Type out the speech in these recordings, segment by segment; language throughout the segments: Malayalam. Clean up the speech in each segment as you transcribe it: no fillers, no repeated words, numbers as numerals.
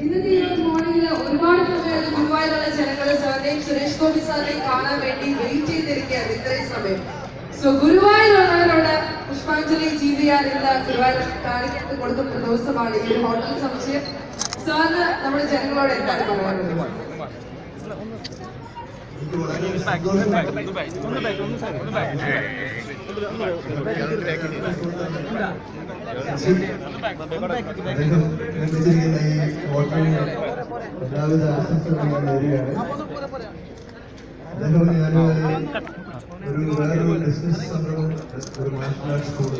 ഇന്നത്തെ ഈ ഒരു മോർണിംഗിൽ ഒരുപാട് സമയം ഗുരുവായൂരുള്ള ജനങ്ങൾ സാറിനെയും സുരേഷ് ഗോപി സാറിനെയും കാണാൻ വേണ്ടി വെയിറ്റ് ചെയ്തിരിക്കുകയാണ് ഇത്രയും സമയം. സോ ഗുരുവായൂരുള്ളവരോട് പുഷ്പാഞ്ജലി GVR ഇന്ന് ഗുരുവായൂർ കാണിക്കത്ത് കൊടുക്കുന്ന ദിവസമാണ് ഈ ഒരു ഹോട്ടൽ സമുച്ചയം. സാറിന് നമ്മുടെ ജനങ്ങളോട് എന്താണ് പറയാനുള്ളത്? എല്ലാവിധ ആശംസകളും നേരുകയാണ്. അദ്ദേഹം ഞാൻ വേറൊരു ബിസിനസ് സംരംഭം, ഒരു മാർഷൽ ആർട്സ് സ്കൂൾ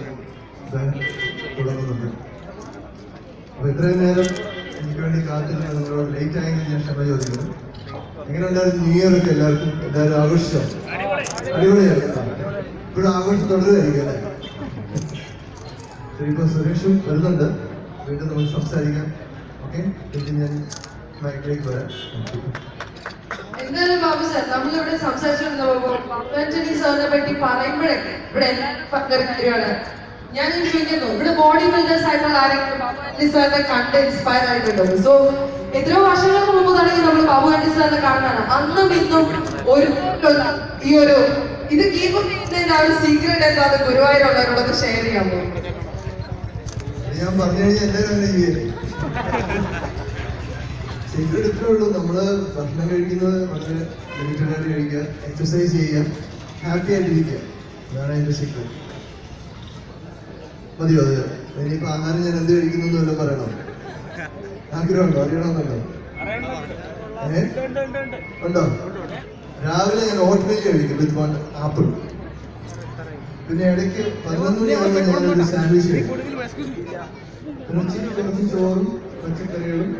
തുടങ്ങുന്നുണ്ട്. അപ്പൊ ഇത്രയും നേരം എനിക്ക് വേണ്ടി കാത്തിരുന്ന നിങ്ങളോട് ലേറ്റ് ആയെങ്കിൽ ഞാൻ ക്ഷമ ചോദിക്കുന്നു. എങ്ങനെ ഉണ്ടായിരുന്നു ന്യൂ ഇയർ ഒക്കെ? എല്ലാവരും ആഘോഷിച്ചോ? അടിപൊളിയായിരുന്നു. ഇപ്പോഴും ആഘോഷം തുടരുമായിരിക്കും അല്ലേ? ഇപ്പൊ സുരേഷും വരുന്നുണ്ട്, വീണ്ടും നമുക്ക് സംസാരിക്കാം. ഓക്കെ, ഞാൻ മൈക്കിലേക്ക് വരാം. എന്തായാലും ബാബു സാർ, നമ്മളിവിടെ സംസാരിച്ചുകൊണ്ടിരുന്നപ്പോ ആന്റണി സാറിനെ പറ്റി പറയുമ്പോഴൊക്കെ ഇവിടെ എല്ലാവരും പങ്കെടുക്കുകയാണ്. ഞാൻ ചോദിക്കുന്നു, ഇവിടെ ബോഡി ബിൽഡേഴ്സ് ആയിട്ടുള്ള ആരെങ്കിലും ബാബു ആന്റണി സാറിനെ കണ്ട് ഇൻസ്പയർ ആയിട്ടുണ്ടോ? സോ എത്രയോ വർഷങ്ങൾക്ക് മുമ്പ് തുടങ്ങി നമ്മൾ ബാബു ആന്റണി സാറിനെ കാണുന്നതാണ്. അന്നും ഇന്നും ഒരുപോലുള്ള ഈ ഒരു ഇത് കീപ്പ് ചെയ്യുന്നതിന്റെ ആ ഒരു സീക്രട്ട് എന്താണ് ഗുരുവായൂരുള്ളവരോടൊക്കെ ഷെയർ ചെയ്യാമോ? ഞാൻ പറഞ്ഞു കഴിഞ്ഞാൽ എല്ലാവരും അങ്ങനെ ചെയ്യല്ലേ. സീക്രട്ട് ഇത്രേ ഉള്ളൂ. നമ്മള് ഭക്ഷണം കഴിക്കുന്നത് വളരെ ലിമിറ്റഡ് ആയിട്ട് കഴിക്കുക, എക്സസൈസ് ചെയ്യുക, ഹാപ്പി ആയിട്ടിരിക്കുക. അതാണ് അതിന്റെ സീക്രട്ട്. മതിയോ? അത് ഇനിയിപ്പോ ആഹാരം ഞാൻ എന്ത് കഴിക്കുന്നു വല്ല പറയണോ? ആഗ്രഹമുണ്ടോ? അറിയണമെന്നുണ്ടോ? ഉണ്ടോ? രാവിലെ ഞാൻ ഓട്ട്മീൽ കഴിക്കും വിത്ത് 1 ആപ്പിൾ. പിന്നെ ഇടയ്ക്ക് 11 മണിയാകുമ്പോൾ ഞാനൊരു സാൻഡ്വിച്ച് കഴിക്കും. പിന്നെ കുറച്ച് ചോറും പച്ചക്കറികളും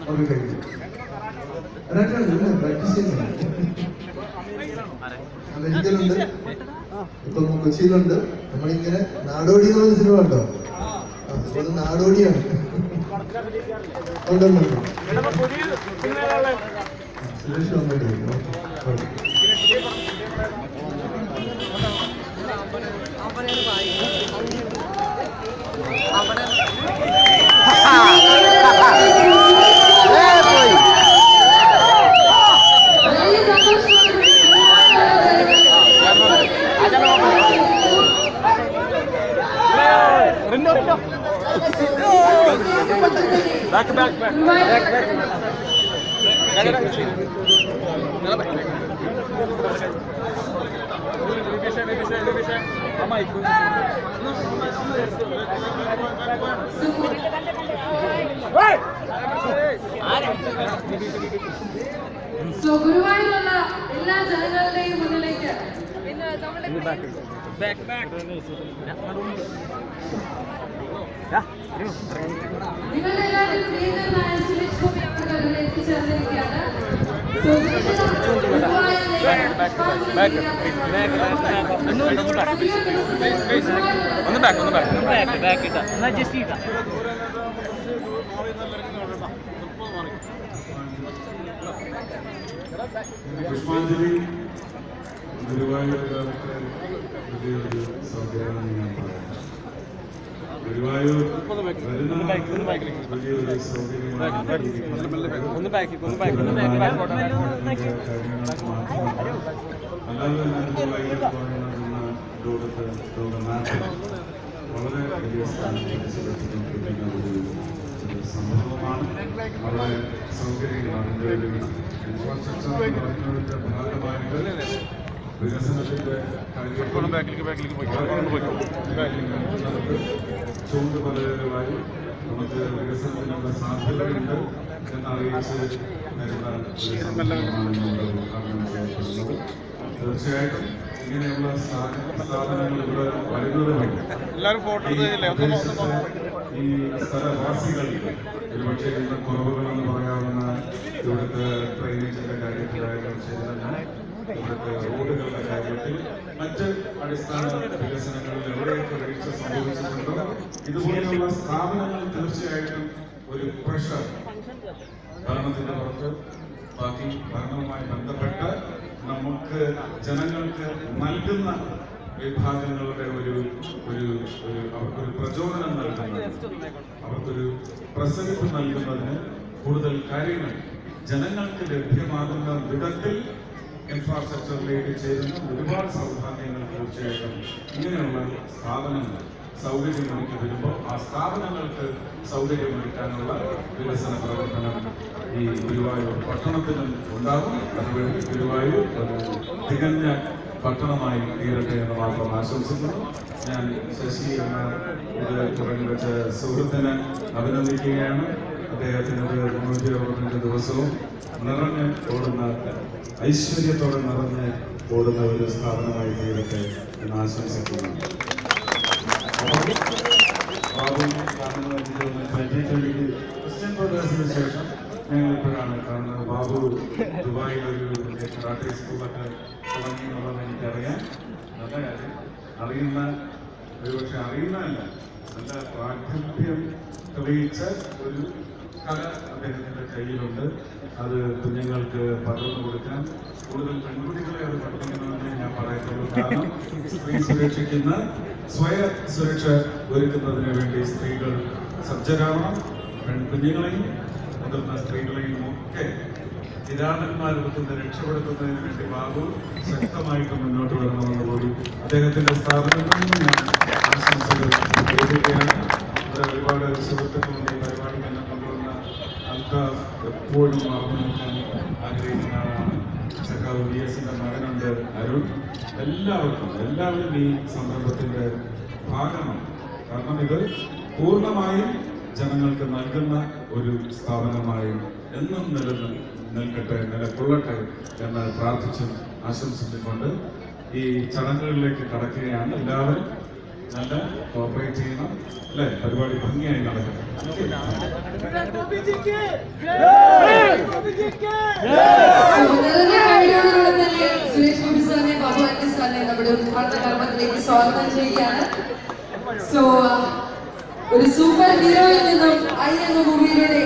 ഒക്കെ കഴിക്കും. പ്രാക്ടീസ് ചെയ്യുന്നുണ്ട്. അമേരിക്കയിലുണ്ട്, ഇപ്പൊ കൊച്ചിയിലുണ്ട്. നമ്മളിങ്ങനെ നാടോടി എന്നുള്ള സിനിമ ഉണ്ടോ? അത് നാടോടിയാണ്. സുരേഷ് വന്നിട്ട് സോ ഗുരുവായൂരുള്ള എല്ലാ ജനങ്ങളുടെയും മുന്നിലേക്ക് നിങ്ങളുടെ എല്ലാവരും പ്രിയങ്കരനായ സുരേഷ് ഗോപി അവർ എത്തിച്ചേർന്നിരിക്കുകയാണ്. പുഷ്പാഞ്ജലി ഗുരുവായൂർക്കാർക്ക് പുതിയൊരു സൗകര്യമാണ് ഞാൻ പറയാം. ഗുരുവായൂർ വരുന്ന വലിയൊരു സൗകര്യമാണ്. അല്ലാതെ തന്നെ ഗുരുവായൂർ പറയുന്ന ലോകനാട്ടിൽ വളരെ വലിയ സ്ഥാനം പിടിച്ചെടുത്തുകൊണ്ടിരിക്കുന്ന ഒരു സംഭവമാണ്. വളരെ സൗകര്യങ്ങളാണ്. ഇതിൻ്റെ ഒരു ഇൻഫ്രാസ്ട്രക്ചർ പറയുന്നതിൻ്റെ ഭാഗമായിട്ട് വികസനത്തിന്റെ നമുക്ക് ചൂണ്ടുപലരുമായി നമുക്ക് വികസനത്തിനുള്ള സാധ്യതയുണ്ട് എന്നറിയിച്ച് വരുന്ന തീർച്ചയായിട്ടും ഇങ്ങനെയുള്ള സ്ഥാപനങ്ങൾ ഇവിടെ വരുന്നതുകൊണ്ട് ഈ സ്ഥലവാസികൾക്ക് ഒരുപക്ഷെ ഇതിന്റെ കുറവുകളെന്ന് പറയാവുന്ന ഇവിടുത്തെ ഡ്രെയിനേജിന്റെ കാര്യത്തിലായാലും ശരി തന്നെ, ഇവിടുത്തെ റോഡുകളുടെ കാര്യത്തിൽ മറ്റ് അടിസ്ഥാന വികസനങ്ങളിൽ എവിടെയൊക്കെ വീഴ്ച സംഭവിച്ചിട്ടുണ്ടോ ഇതുപോലെയുള്ള സ്ഥാപനങ്ങൾ തീർച്ചയായിട്ടും ഒരു പ്രഷർ ഭരണത്തിന്റെ പുറത്ത് ബാക്കി ഭരണവുമായി ബന്ധപ്പെട്ട് നമുക്ക് ജനങ്ങൾക്ക് നൽകുന്ന വിഭാഗങ്ങളുടെ അവർക്കൊരു പ്രചോദനം നൽകുന്നത്, അവർക്കൊരു പ്രസരിപ്പ് നൽകുന്നതിന് കൂടുതൽ കാര്യങ്ങൾ ജനങ്ങൾക്ക് ലഭ്യമാകുന്ന വിധത്തിൽ ഇൻഫ്രാസ്ട്രക്ചറിലേക്ക് ചേരുന്ന ഒരുപാട് സൗഭാഗ്യങ്ങൾ തീർച്ചയായിട്ടും ഇങ്ങനെയുള്ള സ്ഥാപനങ്ങൾ സൗകര്യമൊരുക്കി വരുമ്പോൾ ആ സ്ഥാപനങ്ങൾക്ക് സൗകര്യമൊരുക്കാനുള്ള വികസന പ്രവർത്തനം ഈ ഗുരുവായൂർ പട്ടണത്തിനും ഉണ്ടാകും. അതുവഴി ഗുരുവായൂർ ഒരു തികഞ്ഞ പട്ടണമായി തീരട്ടെ എന്ന് മാത്രം ആശംസിക്കുന്നു. ഞാൻ ശശി എന്ന ഇത് തുടങ്ങി വെച്ച സുഹൃത്തിനെ അഭിനന്ദിക്കുകയാണ്. അദ്ദേഹത്തിന് 365 ദിവസവും നിറഞ്ഞ് ഓടുന്ന ഐശ്വര്യത്തോടെ നിറഞ്ഞ് ഓടുന്ന ഒരു സ്ഥാപനമായി തീരട്ടെ എന്ന് ആശംസിക്കുന്നു. ബാബുവിനെ കാണുന്നത് എനിക്ക് തോന്നുന്നു 2020 ക്രിസ്ത്യൻ ബ്രദേഴ്സിന് ശേഷം ഞങ്ങൾ ഇപ്പോഴാണ് കാണുന്നത്. ബാബു ദുബായിൽ ഒരു കരാട്ടെ സ്കൂളൊക്കെ തുടങ്ങി എന്നുള്ളത് എനിക്കറിയാം. നല്ല കാര്യം. അറിയുന്ന ഒരുപക്ഷെ അറിയുന്നതല്ല, നല്ല പ്രാഗൽഭ്യം തെളിയിച്ച ഒരു കല അദ്ദേഹത്തിൻ്റെ കയ്യിലുണ്ട്. അത് കുഞ്ഞുങ്ങൾക്ക് പകർന്നു കൊടുക്കാൻ കൂടുതൽ പെൺകുട്ടികളെ അത് പഠിപ്പിക്കണമെന്ന് ഞാൻ പറയത്തുള്ളൂ. കാരണം സ്ത്രീ സുരക്ഷയ്ക്കുന്ന സ്വയം സുരക്ഷ ഒരുക്കുന്നതിന് വേണ്ടി സ്ത്രീകൾ സജ്ജരാവണം. പെൺകുഞ്ഞുങ്ങളെയും മുതിർന്ന സ്ത്രീകളെയും ഒക്കെ കിരാടന്മാരെടുക്കുന്ന രക്ഷപ്പെടുത്തുന്നതിന് വേണ്ടി ബാബു ശക്തമായിട്ട് മുന്നോട്ട് വരണമെന്ന് കൂടി അദ്ദേഹത്തിന്റെ സ്ഥാപനങ്ങളിൽ ഞാൻ ആശംസകൾ അറിയിക്കുകയാണ്. ഇവിടെ ഒരുപാട് സുഹൃത്തുക്കളുണ്ട്. ഈ പരിപാടിക്ക് എന്നെ കൊണ്ടുവന്ന അൽത്താഫ് എപ്പോഴും മറന്നു നോക്കാൻ ആഗ്രഹിക്കുന്ന ആളാണ്. സഖാവ് VS-ന്റെ മകനുണ്ട് അരുൺ. എല്ലാവരും ഈ സംരംഭത്തിന്റെ ഭാഗമാണ്. കാരണം ഇത് പൂർണ്ണമായും ജനങ്ങൾക്ക് നൽകുന്ന ഒരു സ്ഥാപനമായി എന്നും നിൽക്കട്ടെ, നിലകൊള്ളട്ടെ എന്ന് പ്രാർത്ഥിച്ചും ആശംസിച്ചുകൊണ്ട് ഈ ചടങ്ങുകളിലേക്ക് കടക്കുകയാണ്. എല്ലാവരും നല്ല കോപ്പറേറ്റ് ചെയ്യണം, അല്ലെ? പരിപാടി ഭംഗിയായി നടക്കട്ടെ. സുരേഷ് ഗോപി സാറിനെ, ബാബു ആന്റണി സാറിനെ നമ്മുടെ ഉദ്ഘാടന കർമ്മത്തിലേക്ക് സ്വാഗതം ചെയ്യുകയാണ്. സോ ഒരു സൂപ്പർ ഹീറോയിൽ നിന്നും ഐ എന്ന മൂവിയിലൂടെ